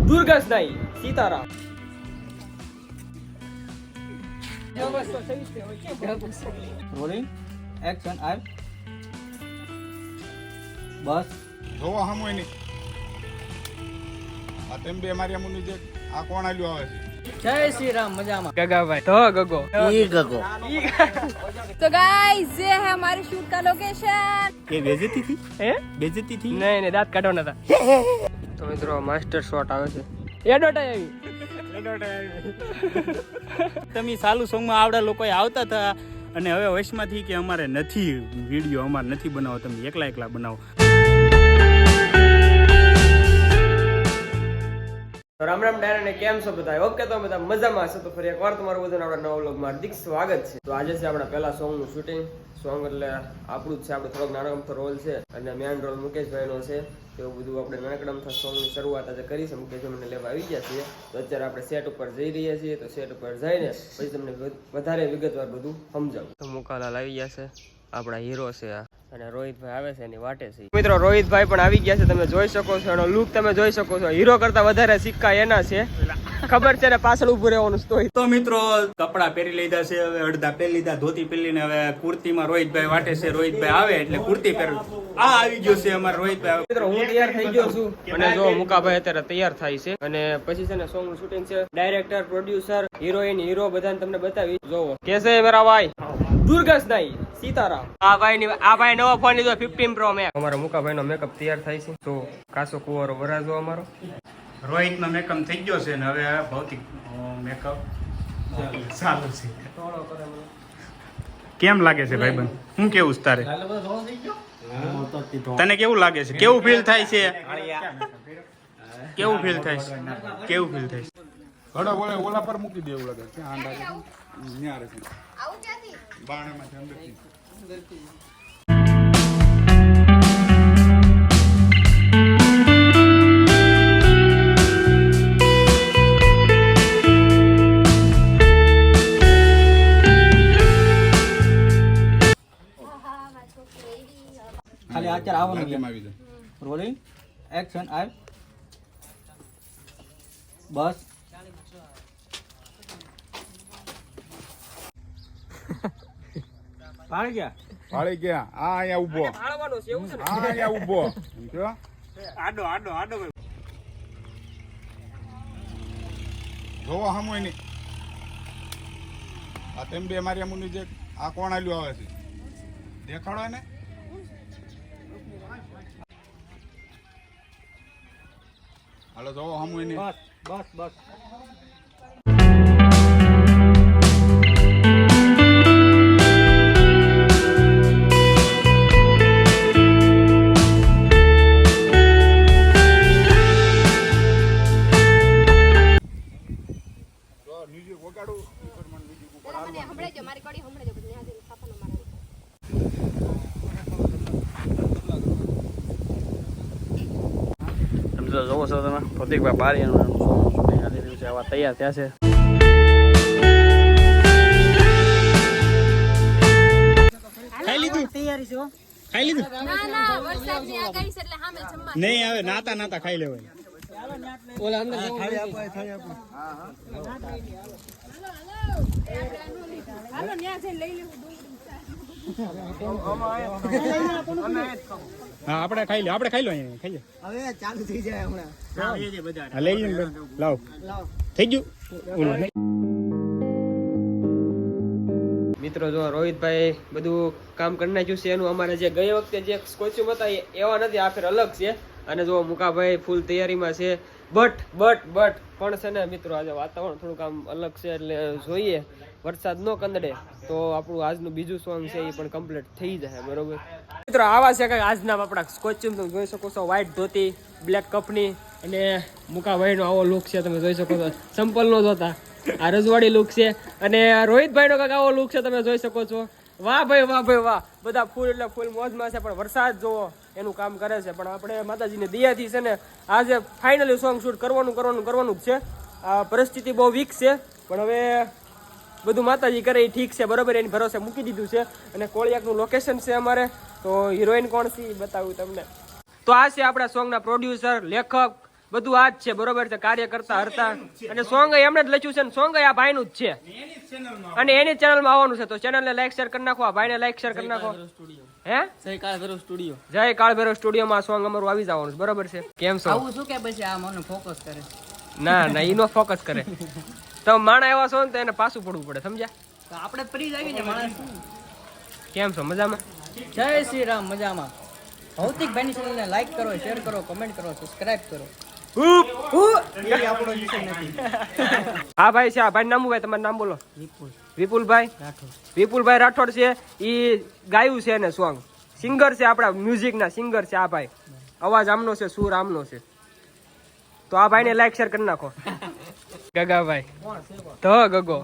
દુર્ગસ નહીં Sitaram. Rolling action R બસ જોવો હમોય નહીં આ તેમ બે મારી અમુની જે આ કોણ આલ્યો આવે છે. જય શ્રી રામ. મજામાં ગગાભાઈ તો ગગો ઈ ગગો तो गाइस ये है हमारे शूट का लोकेशन. ये बेइज्जती थी હે बेइज्जती थी નહીં નહીં દાંત કાઢવાના હતા. તો મિત્રો માસ્ટર શોટ આવે છે. એડોટ આવી તમે ચાલુ સોંગમાં આવડા લોકો આવતા હતા અને હવે વશમાંથી કે અમારે નથી વિડીયો અમારે નથી બનાવો, તમે એકલા એકલા બનાવો. તો રામ રામ ડાયરા ને કેમ છો બધા? ઓકે તો બધા મજામાં હશે. તો ફરી એકવાર તમારું બધાનું આપણા નવા વ્લોગમાં હાર્દિક સ્વાગત છે. તો આજે છે આપણા પહેલા સોંગનું શૂટિંગ. સોંગ એટલે આપણું જ છે, આપણો થોડોક નાનો અમથો રોલ છે અને મેન રોલ મુકેશભાઈનો છે. એવું બધું આપણે નાનકડા અમથા સોંગની શરૂઆત આજે કરી છે. મુકેશભાઈ મને લેવા આવી ગયા છીએ. તો અત્યારે આપણે સેટ ઉપર જઈ રહ્યા છીએ. તો સેટ ઉપર જઈને પછી તમને વધારે વિગતવાર બધું સમજાવું. તો મુકાલાલ આવી ગયા છે, આપણા હીરો છે આ, અને રોહિતભાઈ આવે છે એની વાટે છે. મિત્રો રોહિતભાઈ પણ આવી ગયા છે, તમે જોઈ શકો છો. એનો લુક તમે જોઈ શકો છો. હીરો કરતા વધારે સિક્કા એના છે, ખબર છે ને, પાછળ ઉભું રહેવાનું હોય. તો મિત્રો કપડા પહેરી લીધા છે, હવે અડધા પહેરી લીધા, ધોતી પહેરી ને હવે કુર્તીમાં રોહિતભાઈ વાટે છે. રોહિતભાઈ આવે એટલે કુર્તી પહેર. આ આવી ગયો છે અમારો રોહિતભાઈ. મિત્રો હું તૈયાર થઈ ગયો છું અને જો મુકાભાઈ અત્યારે તૈયાર થાય છે અને પછી છે ને સોંગ નું શૂટિંગ છે. ડાયરેક્ટર, પ્રોડ્યુસર, હિરોઈન, હીરો બધાને તમને બતાવી. જોવો કેસે મેરા ભાઈ દુર્ગસ નહીં સીતારામ. આ ભાઈ નવો ફોન લીધો 15 Pro Max. અમારા મુકાભાઈ નો મેકઅપ તૈયાર થાય છે. તો કાસો કુવારો વરાજો અમારો રોહિતનો મેકઅપ થઈ ગયો છે ને હવે ભૌતિક મેકઅપ ચાલુ છે. કેમ લાગે છે ભાઈબંધ? હું કેવું છે તારે? તને કેવું લાગે છે? કેવું ફીલ થાય છે? કેવું ફીલ થાય છે? કેવું ફીલ થાય છે? હડો ઓલા પર મૂકી દે એવું લાગે છે. આંડા છે ન્યા રહે બાણામાં અંદરથી. ખાલી અત્યારે આવવાનું રાત્રિમાં આવી જાય. રોલિંગ એક્શન આર બસ પાડી ગયા ભાળી ગયા. આ અહીંયા ઊભો, ભાળવાનું છે એવું છે ને. આ અહીંયા ઊભો. જો આડો આડો આડો જોવો હમોય નહીં આ તેમ બે મારી અમુની જે આ કોણ આલ્યો આવે છે. દેખાડો એને. હાલો જોવો હમોય નહીં. બસ બસ બસ મ્યુઝિક વગાડું હમણાં મારી કડી હમણાં બધું ન્યા જઈને છાપાનો મારા. તમે તો જોવો છો તમે પ્રતિકભાઈ બારિયાનું શૂટિંગ આવી રહ્યું છે. આવા તૈયાર થયા છે. ખાઈ લીધું? તૈયારી છે. ખાઈ લીધું? ના ના વરસાદની આગાહી છે એટલે સામે જમવા. નહીં આવે, નાતા નાતા ખાઈ લેવાય. ઓલા અંદર હાલો ન્યા જઈને લઈ લેવું ડુંગળી. હા આપણે ખાઈ લો, આપણે ખાઈ લો અહીંયા ખાઈ લો. હવે ચાલુ થઈ જાય હમણાં. હા લઈ લો, લાવ થઈ ગયું. મિત્રો જો રોહિતભાઈ બધું કામ કરી નાખ્યું છે એનું. અમારે જે ગઈ વખતે જે કોસ્ચ્યુમ હતા એવા નથી, આ ફેર અલગ છે. અને જો મુકાભાઈ ફૂલ તૈયારીમાં છે. બટ પણ છે ને મિત્રો આજે વાતાવરણ થોડુંક આમ અલગ છે એટલે જોઈએ વરસાદ ન કંદડે તો આપણું આજનું બીજું સોંગ છે એ પણ કમ્પ્લીટ થઈ જાય. બરોબર મિત્રો આવા છે કંઈક આજના આપણા કોસ્ચ્યુમ. તમે જોઈ શકો છો, વ્હાઈટ ધોતી, બ્લેક કપની અને મુકાભાઈનો આવો લુક છે. તમે જોઈ શકો છો, સંપલનો જ હતા. આ રજવાડી લુક છે અને રોહિતભાઈનો કંઈક આવો લુક છે. તમે જોઈ શકો છો. વાહ ભાઈ વાહ. બધા ફૂલ એટલે ફૂલ મોજમાં છે. પણ વરસાદ જોવો એનું કામ કરે છે. પણ આપણે માતાજીની દયાથી છે ને આજે ફાઇનલી સોંગ શૂટ કરવાનું જ છે. આ પરિસ્થિતિ બહુ વીક છે પણ હવે બધું માતાજી કરે એ ઠીક છે. બરોબર, એની ભરોસે મૂકી દીધું છે. અને કોળિયાકનું લોકેશન છે અમારે. તો હિરોઈન કોણ છે એ બતાવું તમને. તો આ છે આપણા સોંગના પ્રોડ્યુસર, લેખક, બધું આ જ છે બરોબર છે, કાર્ય કરતા હરતા. અને સોંગ એમને જ લખ્યું છે ને સોંગ આ ભાઈનું જ છે અને એની ચેનલમાં આવવાનું છે. તો ચેનલને લાઈક શેર કરી નાખો, આ ભાઈને લાઈક શેર કરી નાખો. હે જય કાળ ભૈરવ સ્ટુડિયોમાં સોંગ અમારું આવી જવાનું છે બરોબર છે. કેમ છો? આવું શું કે પછી આ મને ફોકસ કરે. ના ના ઈનો ફોકસ કરે. તો માણા એવા છો ને તો એને પાછું પડવું પડે, સમજ્યા? તો આપણે ફરી જ આવીને માણસ. કેમ છો? મજામાં? જય શ્રી રામ. મજામાં. ભૌતિક ભાઈની ચેનલને લાઈક કરો, શેર કરો, કમેન્ટ કરો, સબસ્ક્રાઇબ કરો. એ આપણો વિષય નથી. હા ભાઈ છે, આ ભાઈ નામ ભાઈ તમારું નામ બોલો. વિપુલભાઈ રાઠોડ. વિપુલભાઈ રાઠોડ છે, ઈ ગાયું છે ને સોંગ સિંગર છે, આપણા મ્યુઝિક ના સિંગર છે. આ ભાઈ અવાજ આમનો છે, સુર આમનો છે. તો આ ભાઈને લાઈક શેર કરી નાખો. ગગાભાઈ તો ગગો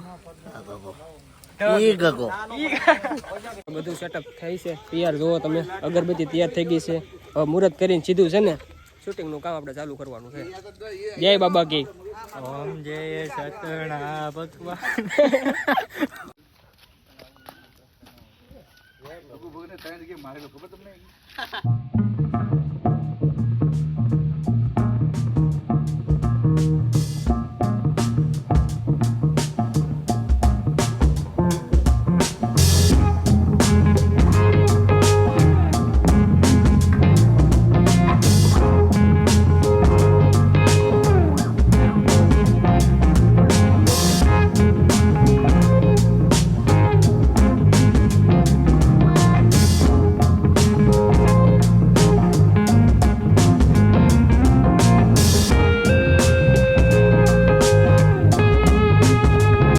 બધું સેટઅપ થઈ છે, તૈયાર જોવો તમે. અગરબત્તી તૈયાર થઈ ગઈ છે. હવે મુહૂર્ત કરીને સીધું છે ને શૂટિંગ નું કામ આપણે ચાલુ કરવાનું છે. જય બાબા કી ઓમ જય સતણા ભગવાન.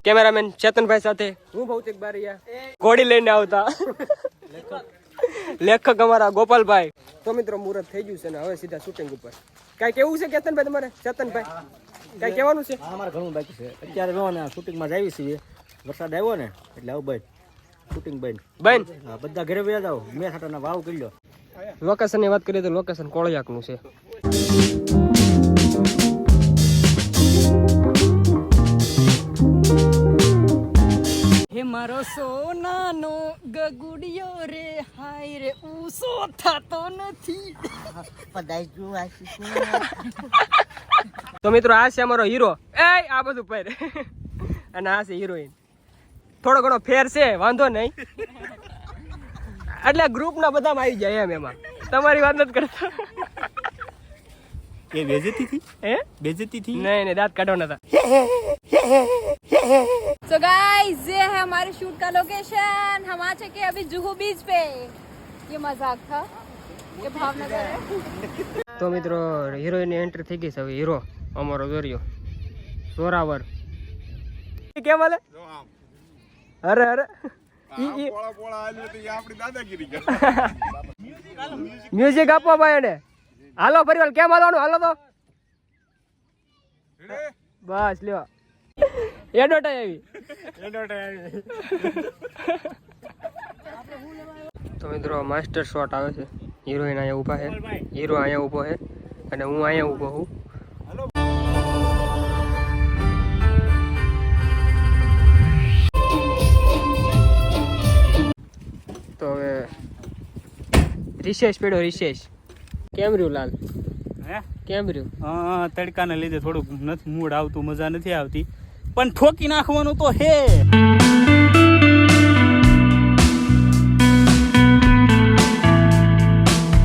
કેમેરામેન ચેતનભાઈ સાથે હું ભૌતિક બારિયા, ઘોડી લઈને આવતા લેખક અમારા ગોપાલભાઈ. તો મિત્રો મુહૂર્ત થઈ ગયું છે ને હવે સીધા શૂટિંગ ઉપર. કઈ કેવું છે કેતનભાઈ તમારે? ચેતનભાઈ કઈ કહેવાનું છે? અમારે ઘણું બાકી છે. અત્યારે જો ને શૂટિંગમાં જઈએ છીએ. વરસાદ આવ્યો ને એટલે આવું બંધ, શૂટિંગ બંધ. બધા ઘરે વ્યા જાવ. મેં ખાટાના વાવ કરી લો. લોકેશન ની વાત કરીએ તો લોકેશન કોળિયાક નું છે. હે મારો સોનાનો ગગુડિયો રે, હાય રે ઉસો થતો નથી. તો મિત્રો આ છે અમારો હીરો. આ બધું પહેરે અને આ છે હિરોઈન. થોડો ઘણો ફેર છે, વાંધો નહીં. એટલે ગ્રુપ ના બધામાં આવી જાય એમ. એમાં તમારી વાત નથી કરતા. એ બેજતી થી? બેજતી થી? नहीं दांत काटवाना था. So guys, ये है हमारे शूट का लोकेशन. हम आ चुके हैं अभी जुहू बीच पे. ये मजाक था, ये भावनगर है. तो મિત્રો હિરોઈન ની એન્ટ્રી થઈ ગઈ છે. હવે હીરો અમારો જોરિયો સોરાવર કેમ હાલે? અરે અરે પોળા પોળા આલ્યો તો આપણી દાદાગીરી કરે. મ્યુઝિક આપવા ભાઈ એને. હાલો પરિવાર કેમ હાલવાનું? હાલો તો બસ લ્યો. એડોટાઈ આવી. તો મિત્રો માસ્ટર શોટ આવે છે. હિરોઈન અહીંયા ઊભા છે, હીરો અહીંયા ઊભો છે અને હું અહીંયા ઊભો છું. તો હવે રિશેષ પડ્યો. રિશેષ કેમ રહ્યું લાલ? હે કેમ રહ્યું? હા, તડકાને લીધે થોડુંક નથી મૂડ આવતું, મજા નથી આવતી, પણ ઠોકી નાખવાનું તો હે.